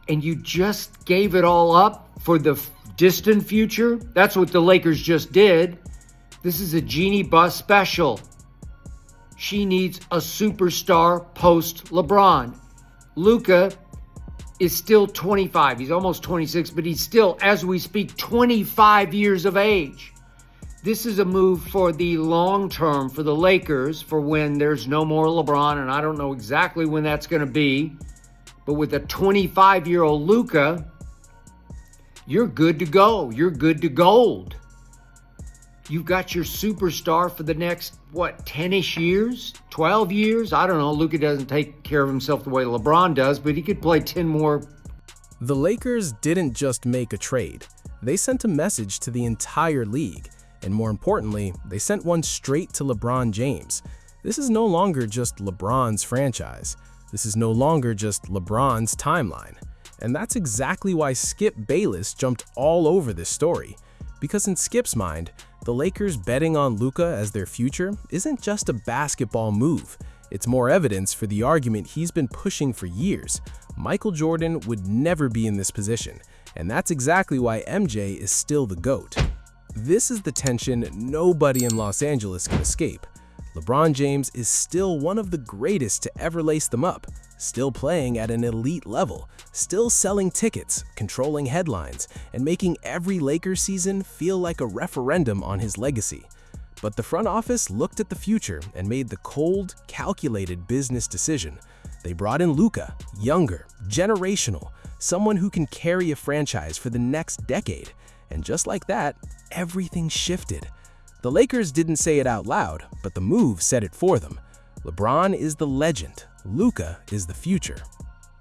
and you just gave it all up for the distant future? That's what the Lakers just did. This is a Genie Bus special. She needs a superstar post-LeBron. Luka is still 25. He's almost 26, but he's still, as we speak, 25 years of age. This is a move for the long term for the Lakers for when there's no more LeBron, and I don't know exactly when that's going to be. But with a 25-year-old Luka, you're good to go. You're good to gold. You've got your superstar for the next, 10-ish years? 12 years? I don't know. Luka doesn't take care of himself the way LeBron does, but he could play 10 more. The Lakers didn't just make a trade. They sent a message to the entire league. And more importantly, they sent one straight to LeBron James. This is no longer just LeBron's franchise. This is no longer just LeBron's timeline. And that's exactly why Skip Bayless jumped all over this story. Because in Skip's mind, the Lakers betting on Luka as their future isn't just a basketball move. It's more evidence for the argument he's been pushing for years. Michael Jordan would never be in this position, and that's exactly why MJ is still the GOAT. This is the tension nobody in Los Angeles can escape. LeBron James is still one of the greatest to ever lace them up, still playing at an elite level, still selling tickets, controlling headlines, and making every Lakers season feel like a referendum on his legacy. But the front office looked at the future and made the cold, calculated business decision. They brought in Luka, younger, generational, someone who can carry a franchise for the next decade. And just like that, everything shifted. The Lakers didn't say it out loud, but the move said it for them. LeBron is the legend. Luka is the future.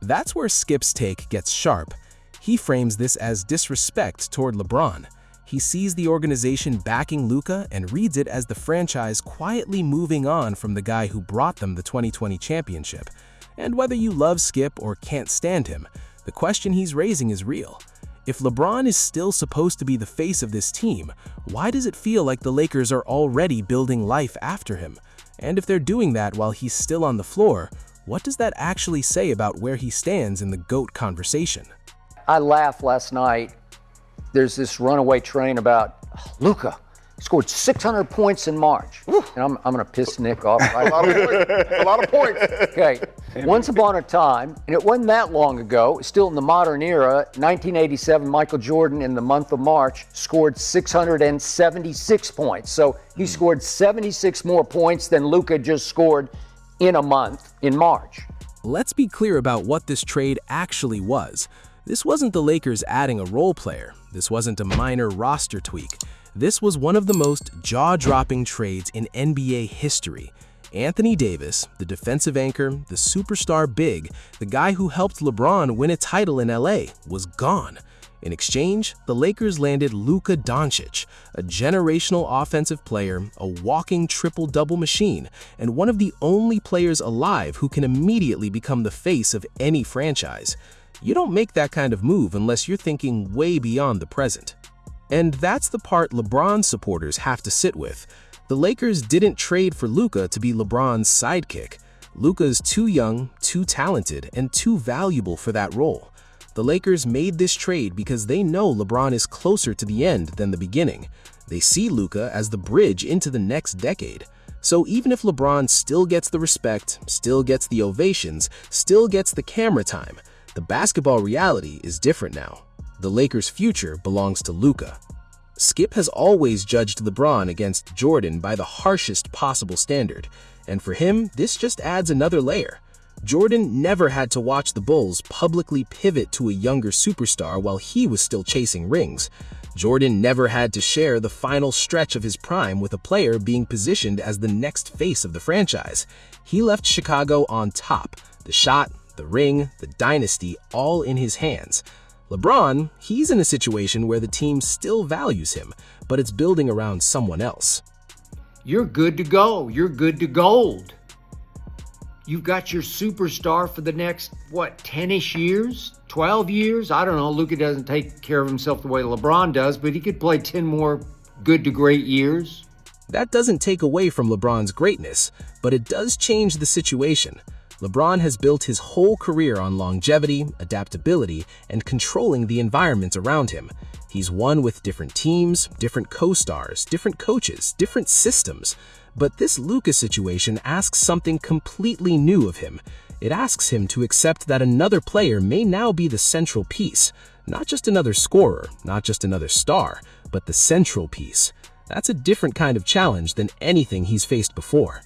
That's where Skip's take gets sharp. He frames this as disrespect toward LeBron. He sees the organization backing Luka and reads it as the franchise quietly moving on from the guy who brought them the 2020 championship. And whether you love Skip or can't stand him, the question he's raising is real. If LeBron is still supposed to be the face of this team, why does it feel like the Lakers are already building life after him? And if they're doing that while he's still on the floor, what does that actually say about where he stands in the GOAT conversation? I laughed last night. There's this runaway train about Luka scored 600 points in March. And I'm going to piss Nick off. Right? A lot of points. Okay. Once upon a time, and it wasn't that long ago, still in the modern era, 1987, Michael Jordan in the month of March scored 676 points. So he scored 76 more points than Luka just scored in a month in March. Let's be clear about what this trade actually was. This wasn't the Lakers adding a role player. This wasn't a minor roster tweak. This was one of the most jaw-dropping trades in NBA history. Anthony Davis, the defensive anchor, the superstar big, the guy who helped LeBron win a title in LA, was gone. In exchange, the Lakers landed Luka Doncic, a generational offensive player, a walking triple-double machine, and one of the only players alive who can immediately become the face of any franchise. You don't make that kind of move unless you're thinking way beyond the present. And that's the part LeBron supporters have to sit with. The Lakers didn't trade for Luka to be LeBron's sidekick. Luka's too young, too talented, and too valuable for that role. The Lakers made this trade because they know LeBron is closer to the end than the beginning. They see Luka as the bridge into the next decade. So even if LeBron still gets the respect, still gets the ovations, still gets the camera time, the basketball reality is different now. The Lakers' future belongs to Luka. Skip has always judged LeBron against Jordan by the harshest possible standard, and for him, this just adds another layer. Jordan never had to watch the Bulls publicly pivot to a younger superstar while he was still chasing rings. Jordan never had to share the final stretch of his prime with a player being positioned as the next face of the franchise. He left Chicago on top, the shot, the ring, the dynasty, all in his hands. LeBron, he's in a situation where the team still values him, but it's building around someone else. You're good to go. You're good to gold. You've got your superstar for the next, 10-ish years? 12 years? I don't know. Luka doesn't take care of himself the way LeBron does, but he could play 10 more good to great years. That doesn't take away from LeBron's greatness, but it does change the situation. LeBron has built his whole career on longevity, adaptability, and controlling the environment around him. He's won with different teams, different co-stars, different coaches, different systems. But this Luka situation asks something completely new of him. It asks him to accept that another player may now be the central piece. Not just another scorer, not just another star, but the central piece. That's a different kind of challenge than anything he's faced before.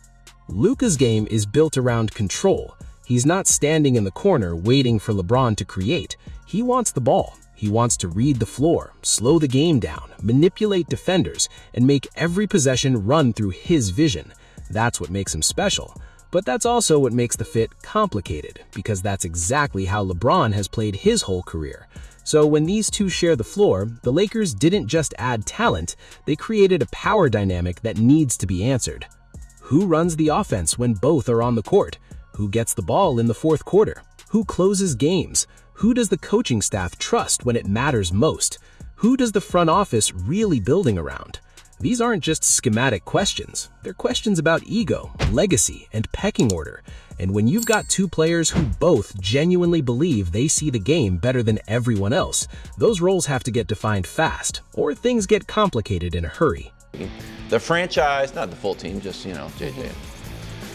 Luka's game is built around control. He's not standing in the corner waiting for LeBron to create. He wants the ball. He wants to read the floor, slow the game down, manipulate defenders, and make every possession run through his vision. That's what makes him special. But that's also what makes the fit complicated, because that's exactly how LeBron has played his whole career. So when these two share the floor, the Lakers didn't just add talent, they created a power dynamic that needs to be answered. Who runs the offense when both are on the court? Who gets the ball in the fourth quarter? Who closes games? Who does the coaching staff trust when it matters most? Who does the front office really building around? These aren't just schematic questions. They're questions about ego, legacy, and pecking order. And when you've got two players who both genuinely believe they see the game better than everyone else, those roles have to get defined fast, or things get complicated in a hurry. The franchise, not the full team, just, JJ.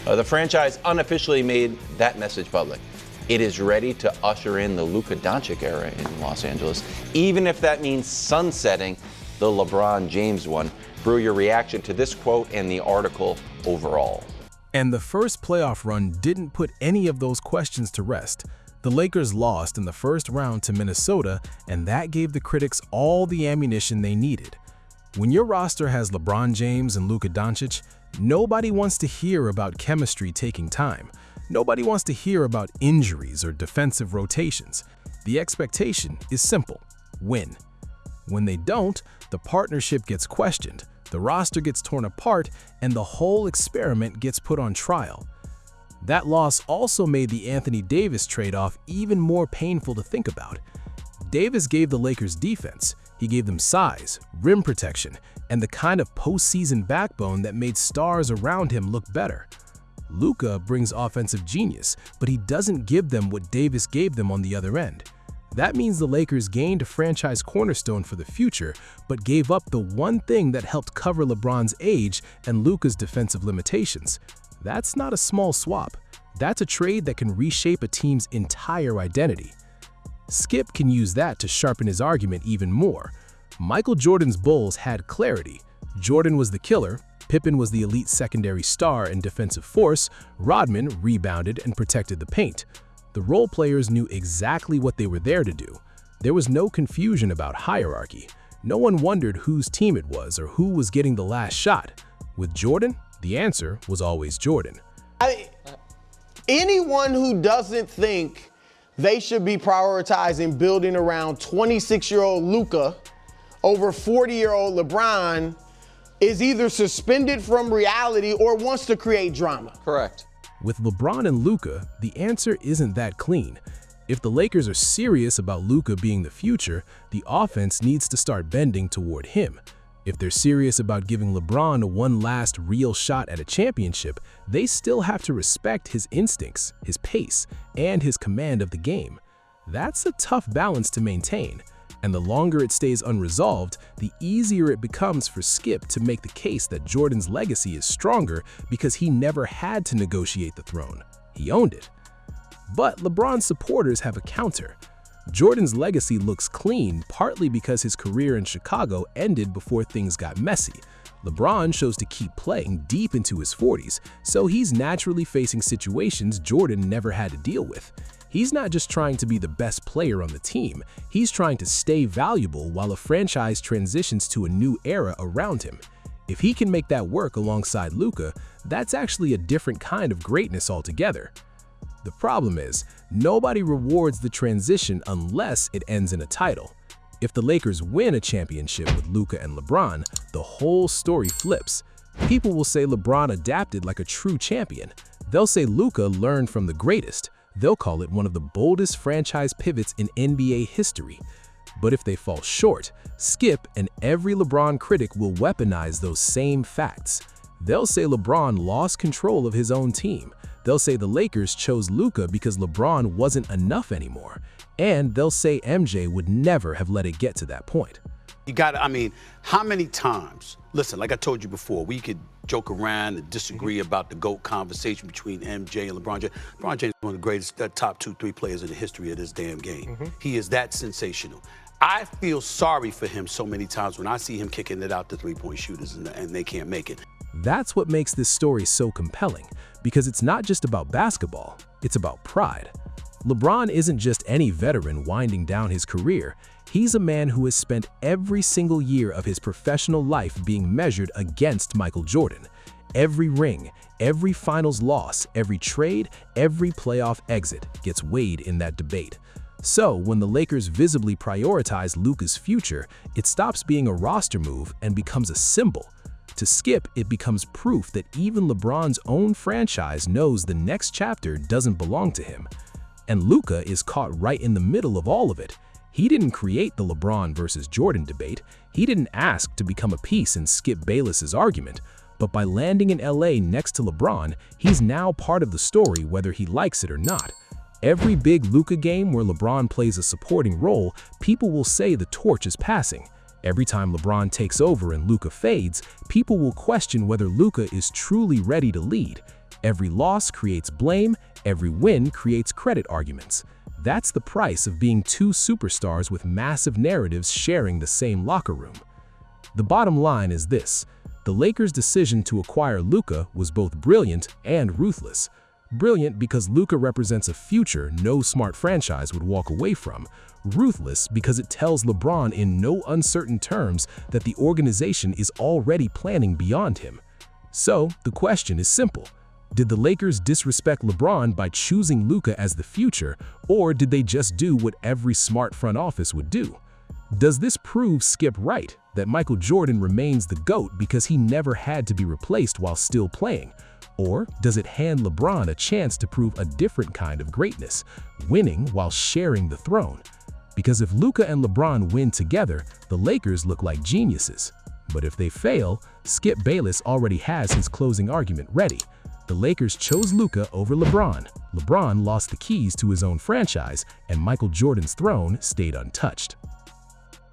The franchise unofficially made that message public. It is ready to usher in the Luka Doncic era in Los Angeles, even if that means sunsetting the LeBron James one. Brew, your reaction to this quote and the article overall. And the first playoff run didn't put any of those questions to rest. The Lakers lost in the first round to Minnesota, and that gave the critics all the ammunition they needed. When your roster has LeBron James and Luka Doncic, nobody wants to hear about chemistry taking time. Nobody wants to hear about injuries or defensive rotations. The expectation is simple: win. When they don't, the partnership gets questioned, the roster gets torn apart, and the whole experiment gets put on trial. That loss also made the Anthony Davis trade-off even more painful to think about. Davis gave the Lakers defense. He gave them size, rim protection, and the kind of postseason backbone that made stars around him look better. Luka brings offensive genius, but he doesn't give them what Davis gave them on the other end. That means the Lakers gained a franchise cornerstone for the future, but gave up the one thing that helped cover LeBron's age and Luka's defensive limitations. That's not a small swap. That's a trade that can reshape a team's entire identity. Skip can use that to sharpen his argument even more. Michael Jordan's Bulls had clarity. Jordan was the killer, Pippen was the elite secondary star and defensive force, Rodman rebounded and protected the paint. The role players knew exactly what they were there to do. There was no confusion about hierarchy. No one wondered whose team it was or who was getting the last shot. With Jordan, the answer was always Jordan. Anyone who doesn't think they should be prioritizing building around 26-year-old Luka over 40-year-old LeBron is either suspended from reality or wants to create drama. Correct. With LeBron and Luka, the answer isn't that clean. If the Lakers are serious about Luka being the future, the offense needs to start bending toward him. If they're serious about giving LeBron one last real shot at a championship, they still have to respect his instincts, his pace, and his command of the game. That's a tough balance to maintain, and the longer it stays unresolved, the easier it becomes for Skip to make the case that Jordan's legacy is stronger because he never had to negotiate the throne. He owned it. But LeBron's supporters have a counter. Jordan's legacy looks clean partly because his career in Chicago ended before things got messy. LeBron chose to keep playing deep into his 40s, so he's naturally facing situations Jordan never had to deal with. He's not just trying to be the best player on the team, he's trying to stay valuable while a franchise transitions to a new era around him. If he can make that work alongside Luka, that's actually a different kind of greatness altogether. The problem is, nobody rewards the transition unless it ends in a title. If the Lakers win a championship with Luka and LeBron, the whole story flips. People will say LeBron adapted like a true champion. They'll say Luka learned from the greatest. They'll call it one of the boldest franchise pivots in NBA history. But if they fall short, Skip and every LeBron critic will weaponize those same facts. They'll say LeBron lost control of his own team. They'll say the Lakers chose Luka because LeBron wasn't enough anymore, and they'll say MJ would never have let it get to that point. I mean, how many times, listen, like I told you before, we could joke around and disagree about the GOAT conversation between MJ and LeBron James. LeBron James is one of the greatest top 2-3 players in the history of this damn game. He is that sensational. I feel sorry for him so many times when I see him kicking it out to three-point shooters and they can't make it. That's what makes this story so compelling, because it's not just about basketball, it's about pride. LeBron isn't just any veteran winding down his career. He's a man who has spent every single year of his professional life being measured against Michael Jordan. Every ring, every finals loss, every trade, every playoff exit gets weighed in that debate. So, when the Lakers visibly prioritize Luka's future, it stops being a roster move and becomes a symbol. To Skip, it becomes proof that even LeBron's own franchise knows the next chapter doesn't belong to him. And Luka is caught right in the middle of all of it. He didn't create the LeBron versus Jordan debate. He didn't ask to become a piece in Skip Bayless's argument. But by landing in LA next to LeBron, he's now part of the story whether he likes it or not. Every big Luka game where LeBron plays a supporting role, people will say the torch is passing. Every time LeBron takes over and Luka fades, people will question whether Luka is truly ready to lead. Every loss creates blame, every win creates credit arguments. That's the price of being two superstars with massive narratives sharing the same locker room. The bottom line is this: the Lakers' decision to acquire Luka was both brilliant and ruthless. Brilliant because Luka represents a future no smart franchise would walk away from. Ruthless because it tells LeBron in no uncertain terms that the organization is already planning beyond him. So, the question is simple. Did the Lakers disrespect LeBron by choosing Luka as the future, or did they just do what every smart front office would do? Does this prove Skip right, that Michael Jordan remains the GOAT because he never had to be replaced while still playing? Or does it hand LeBron a chance to prove a different kind of greatness, winning while sharing the throne? Because if Luka and LeBron win together, the Lakers look like geniuses. But if they fail, Skip Bayless already has his closing argument ready. The Lakers chose Luka over LeBron. LeBron lost the keys to his own franchise, and Michael Jordan's throne stayed untouched.